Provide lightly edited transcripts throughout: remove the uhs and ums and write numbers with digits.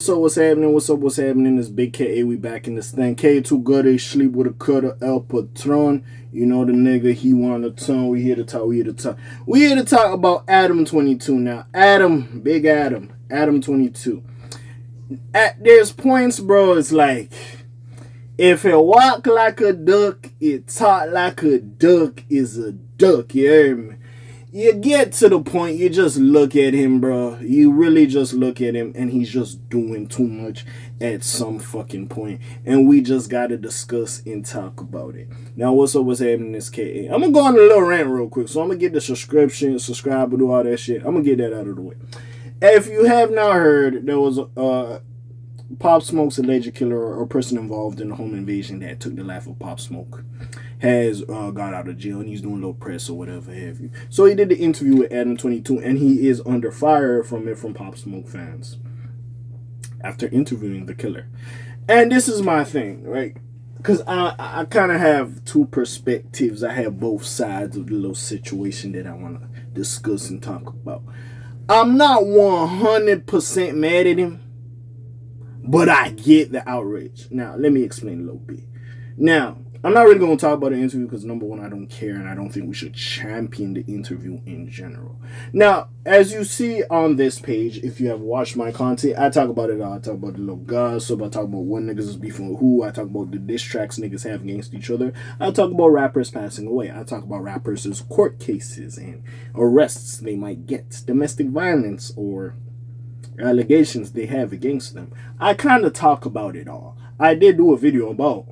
So what's happening? What's up? What's happening? It's Big K.A. We back in this thing. K too good. They sleep with a cutter. El Patron. You know the nigga. He want a ton. We here to talk. We here to talk about Adam22 now. Big Adam. Adam22. There's points, bro. It's like if it walk like a duck, it talk like a duck is a duck. You hear me? You get to the point, you just look at him, bro. You really just look at him, and he's just doing too much at some fucking point. And we just gotta discuss and talk about it. Now, what's up? What's happening? This K.A. I'm gonna go on a little rant real quick. So I'm gonna get the subscribe, do all that shit. I'm gonna get that out of the way. If you have not heard, there was Pop Smoke's alleged killer or person involved in the home invasion that took the life of Pop Smoke has got out of jail, and he's doing a little press or whatever have you. So he did the interview with Adam22, and he is under fire from Pop Smoke fans after interviewing the killer. And this is my thing, right? Because I kind of have two perspectives. I have both sides of the little situation that I want to discuss and talk about. I'm not 100% mad at him, but I get the outrage. Now, let me explain a little bit. Now, I'm not really going to talk about the interview because, number one, I don't care, and I don't think we should champion the interview in general. Now, as you see on this page, if you have watched my content, I talk about it all. I talk about the little gossip. I talk about what niggas is beefing with who. I talk about the diss tracks niggas have against each other. I talk about rappers passing away. I talk about rappers' court cases and arrests they might get, domestic violence, or allegations they have against them. I kind of talk about it all. I did do a video about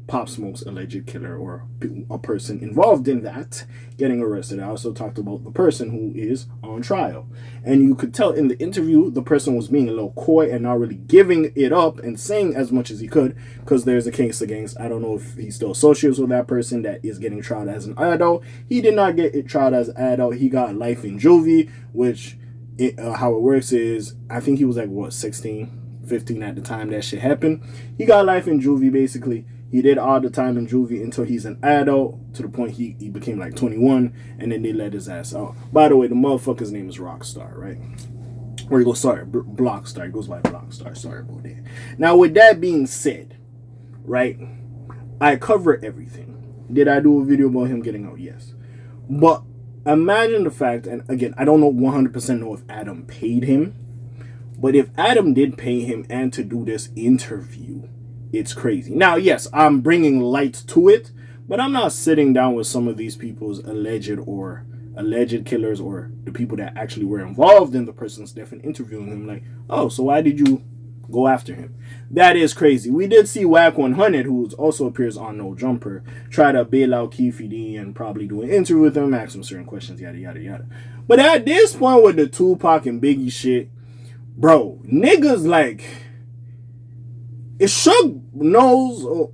Pop Smoke's alleged killer or a person involved in that getting arrested. I also talked about the person who is on trial. And you could tell in the interview, the person was being a little coy and not really giving it up and saying as much as he could, because there's a case against, I don't know if he still associates with that person that is getting tried as an adult. He did not get it tried as an adult. He got life in juvie, which how it works is, I think he was like, what, 16, 15 at the time that shit happened. He got life in juvie, basically. He did all the time in juvie until he's an adult, to the point he became like 21, and then they let his ass out. By the way, the motherfucker's name is Rockstar, right? Or he goes, sorry, Blockstar. He goes by Blockstar. Sorry about that. Now, with that being said, right, I cover everything. Did I do a video about him getting out? Yes. But imagine the fact, and again, I don't know 100% know if Adam paid him, but if Adam did pay him and to do this interview, it's crazy. Now, yes, I'm bringing light to it, but I'm not sitting down with some of these people's alleged killers or the people that actually were involved in the person's death and interviewing him like, oh, so why did you go after him? That is crazy. We did see Wack 100, who also appears on No Jumper, try to bail out K.A.Vuitton and probably do an interview with him, ask him certain questions, yada, yada, yada. But at this point with the Tupac and Biggie shit, bro, niggas like, it Suge knows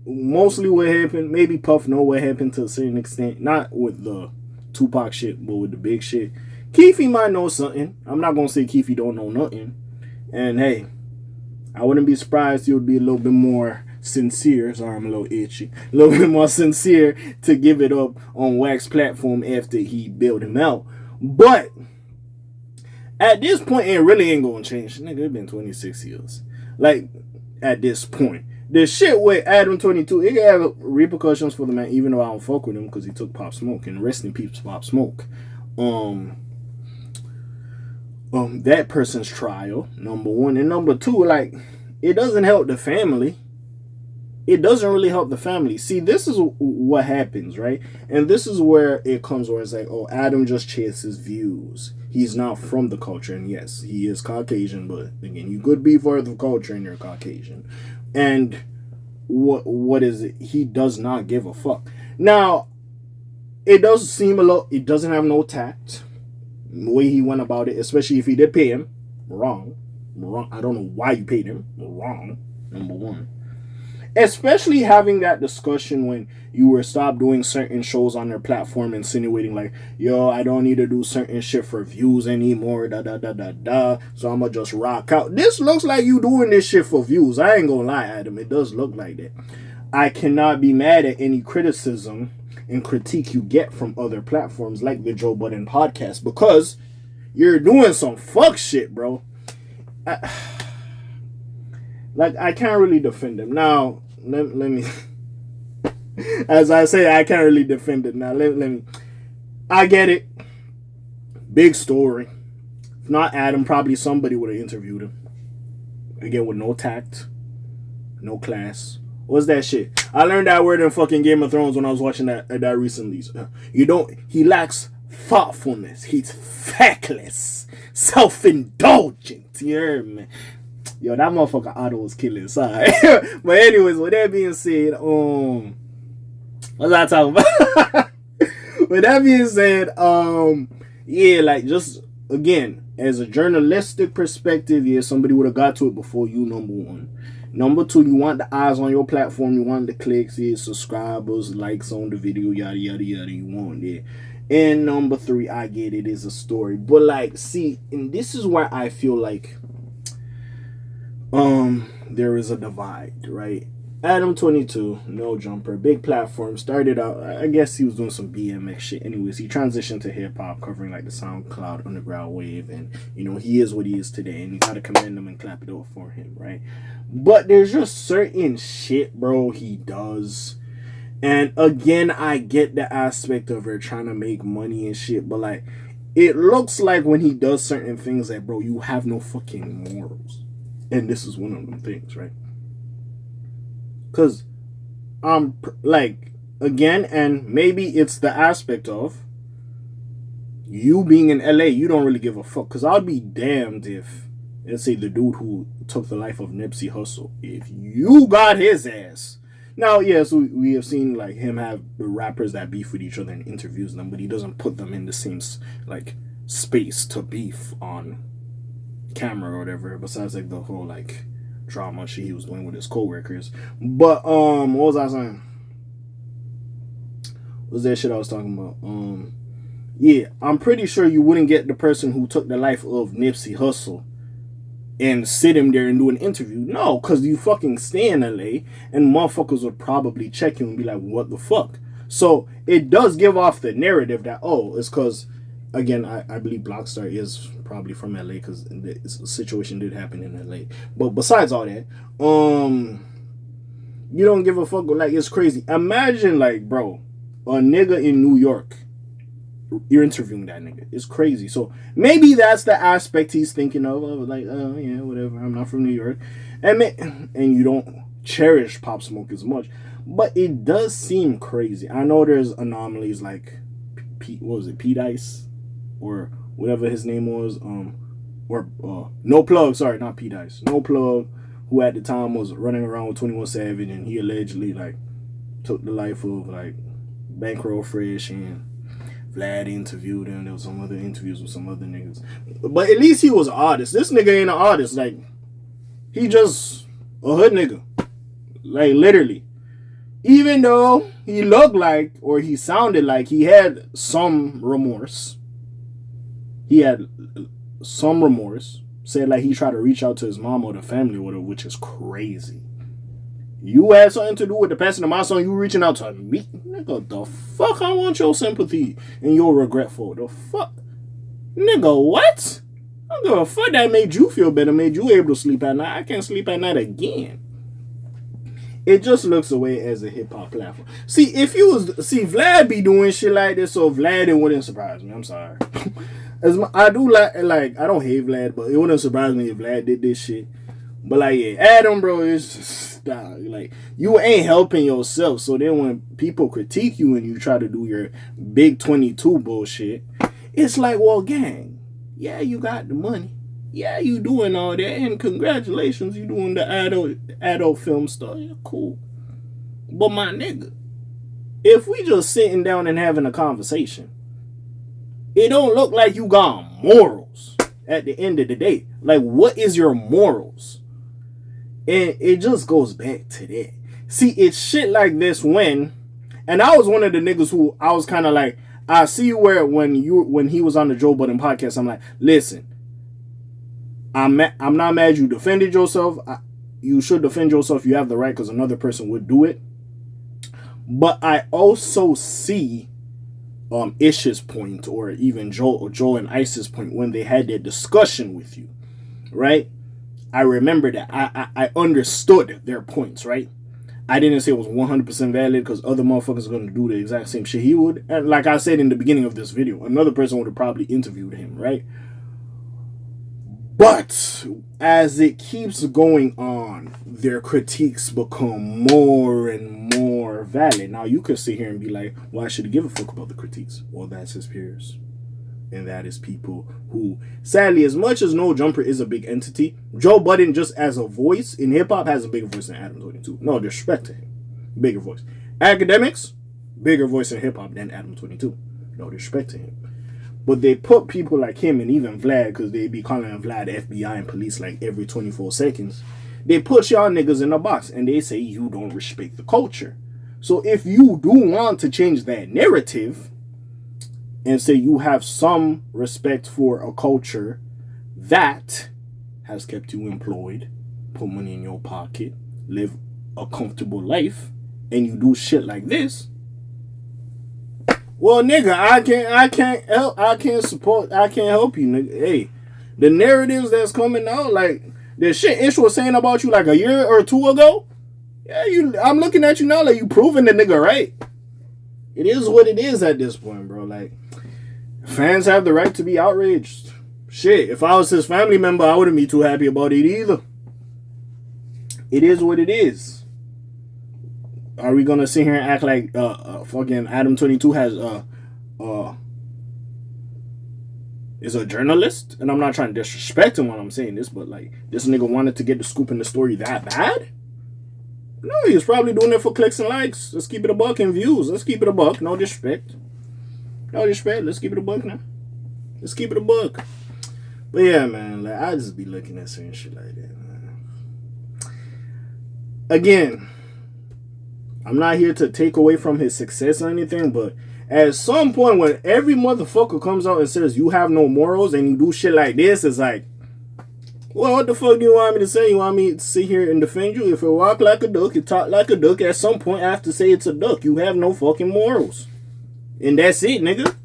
mostly what happened. Maybe Puff know what happened to a certain extent. Not with the Tupac shit, but with the big shit. Keefy might know something. I'm not going to say Keefy don't know nothing. And hey, I wouldn't be surprised he would be a little bit more sincere. Sorry, I'm a little itchy. A little bit more sincere to give it up on Wack's platform after he bailed him out. But at this point, it really ain't going to change. Nigga, it's been 26 years. Like, at this point, the shit with Adam22, it have repercussions for the man, even though I don't fuck with him because he took Pop Smoke, and rest in peace Pop Smoke. That person's trial, number one, and number two, like, it doesn't help the family. It doesn't really help the family. See, this is what happens, right? And this is where it comes where it's like, oh, Adam just chases views. He's not from the culture. And yes, he is Caucasian, but again, you could be for the culture and you're Caucasian. And what is it? He does not give a fuck. Now, it does seem a lot, it doesn't have no tact. The way he went about it, especially if he did pay him. Wrong. I don't know why you paid him. Wrong, number one. Especially having that discussion when you were stopped doing certain shows on their platform, insinuating like, yo, I don't need to do certain shit for views anymore, so I'm gonna just rock out. This looks like you doing this shit for views. I ain't gonna lie, Adam, it does look like that. I cannot be mad at any criticism and critique you get from other platforms like the Joe Budden podcast, because you're doing some fuck shit, bro. Like, I can't really defend him. Now, let me... As I say, I can't really defend it. Now, let me... I get it. Big story. If not Adam, probably somebody would have interviewed him. Again, with no tact, no class. What's that shit? I learned that word in fucking Game of Thrones when I was watching that recently. He lacks thoughtfulness. He's feckless, self-indulgent. You heard me? Yo, that motherfucker Otto was killing. Sorry. But anyways, with that being said, what's I talking about? With that being said, yeah, like, just again, as a journalistic perspective, yeah, somebody would have got to it before you, number one. Number two, you want the eyes on your platform, you want the clicks, yeah, subscribers, likes on the video, yada yada yada, you want it. And number three, I get it is a story. But like, see, and this is where I feel like there is a divide, right? Adam22, no jumper, big platform, started out, I guess he was doing some BMX shit. Anyways, he transitioned to hip-hop, covering like the SoundCloud underground wave, and you know, he is what he is today, and you gotta commend him and clap it up for him, right? But there's just certain shit, bro, he does. And again, I get the aspect of her trying to make money and shit, but like, it looks like when he does certain things that, bro, you have no fucking morals. And this is one of them things, right? Because, like, again, and maybe it's the aspect of you being in LA, you don't really give a fuck. Because I'd be damned if, let's say, the dude who took the life of Nipsey Hussle, if you got his ass. Now, yes, we have seen, like, him have the rappers that beef with each other and interviews them, but he doesn't put them in the same, like, space to beef on camera or whatever, besides, like, the whole, like, drama shit he was doing with his co-workers. But what was I saying? What was that shit I was talking about? Yeah, I'm pretty sure you wouldn't get the person who took the life of Nipsey Hussle and sit him there and do an interview. No, because you fucking stay in LA and motherfuckers would probably check you and be like, what the fuck? So it does give off the narrative that, oh, it's because, again, I believe Blockstar is probably from LA because the situation did happen in LA. But besides all that, you don't give a fuck. Like, it's crazy. Imagine, like, bro, a nigga in New York, you're interviewing that nigga. It's crazy. So maybe that's the aspect he's thinking of like, oh, yeah, whatever. I'm not from New York. And you don't cherish Pop Smoke as much. But it does seem crazy. I know there's anomalies like Pete, what was it, Pete Ice? Or whatever his name was, or No Plug, sorry, not Pete Ice, No Plug, who at the time was running around with 21 Savage, and he allegedly like took the life of like Bankroll Fresh, and Vlad interviewed him. There was some other interviews with some other niggas, but at least he was an artist. This nigga ain't an artist. Like, he just a hood nigga, like, literally. Even though he looked like, or he sounded like he had some remorse. He had some remorse. Said like he tried to reach out to his mom or the family with her, which is crazy. You had something to do with the passing of my son. You reaching out to me? Nigga, the fuck I want your sympathy and your regret for? The fuck? Nigga, what? I don't give a fuck that made you feel better, made you able to sleep at night. I can't sleep at night again. It just looks away as a hip-hop platform. See, if you was... See, Vlad be doing shit like this, so Vlad, it wouldn't surprise me. I'm sorry. I do like... I don't hate Vlad, but it wouldn't surprise me if Vlad did this shit. But, like, yeah, Adam, bro, it's just... Like, you ain't helping yourself. So then when people critique you and you try to do your big 22 bullshit, it's like, well, gang, yeah, you got the money. Yeah, you doing all that, and congratulations, you doing the adult film stuff. Yeah, cool. But my nigga, if we just sitting down and having a conversation, it don't look like you got morals at the end of the day. Like, what is your morals? And it just goes back to that. See, it's shit like this when, and I was one of the niggas who I was kind of like, I see where when he was on the Joe Budden podcast, I'm like, listen, I'm not mad you defended yourself. You should defend yourself. You have the right because another person would do it. But I also see Ish's point, or even Joe and Ice's point when they had their discussion with you, right? I remember that. I understood their points, right? I didn't say it was 100% valid because other motherfuckers are going to do the exact same shit he would. And like I said in the beginning of this video, another person would have probably interviewed him, right? But as it keeps going on, their critiques become more and more valid. Now, you could sit here and be like, why should he give a fuck about the critiques? Well, that's his peers. And that is people who, sadly, as much as No Jumper is a big entity, Joe Budden, just as a voice in hip-hop, has a bigger voice than Adam22. No disrespect to him. Bigger voice. Academics, bigger voice in hip-hop than Adam22. No disrespect to him. But they put people like him and even Vlad, because they be calling him Vlad FBI and police like every 24 seconds. They put y'all niggas in a box and they say you don't respect the culture. So if you do want to change that narrative and say you have some respect for a culture that has kept you employed, put money in your pocket, live a comfortable life, and you do shit like this, well, nigga, I can't help you, nigga. Hey, the narratives that's coming out, like the shit Ish was saying about you like a year or two ago, yeah, I'm looking at you now like you proving the nigga right. It is what it is at this point, bro. Like, fans have the right to be outraged. Shit, if I was his family member, I wouldn't be too happy about it either. It is what it is. Are we gonna sit here and act like fucking Adam22 has is a journalist? And I'm not trying to disrespect him when I'm saying this, but like, this nigga wanted to get the scoop in the story that bad? No, he was probably doing it for clicks and likes. Let's keep it a buck and views. Let's keep it a buck. No disrespect. No disrespect. Let's keep it a buck now. Let's keep it a buck. But yeah, man, like, I just be looking at certain shit like that, man. Again, I'm not here to take away from his success or anything, but at some point when every motherfucker comes out and says you have no morals and you do shit like this, it's like, well, what the fuck do you want me to say? You want me to sit here and defend you? If you walk like a duck, you talk like a duck, at some point I have to say it's a duck. You have no fucking morals. And that's it, nigga.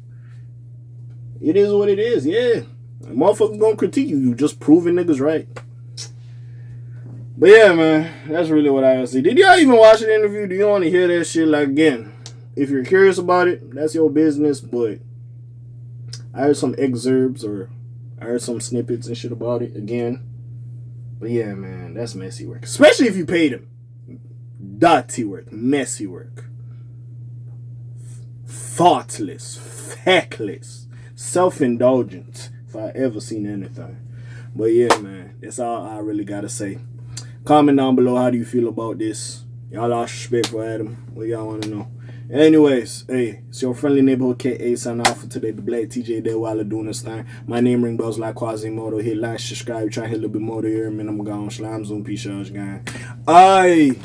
It is what it is, yeah. Motherfuckers gonna critique you. You just proving niggas right. But yeah, man, that's really what I gotta say. Did y'all even watch the interview? Do you want to hear that shit? Like, again, if you're curious about it, that's your business. But I heard some excerpts or I heard some snippets and shit about it again. But yeah, man, that's messy work. Especially if you paid him. Dirty work. Messy work. Thoughtless. Feckless. Self-indulgent. If I ever seen anything. But yeah, man, that's all I really gotta say. Comment down below, how do you feel about this? Y'all lost respect for Adam. What y'all want to know? Anyways, hey, it's your friendly neighborhood K.A. signing off for today. The Black TJ there while doing this thing. My name ring bells like Quasimodo. Hit like, subscribe, try to hit a little bit more to hear me. I'm gone. Slime Zoom. Peace out, gang. Aye.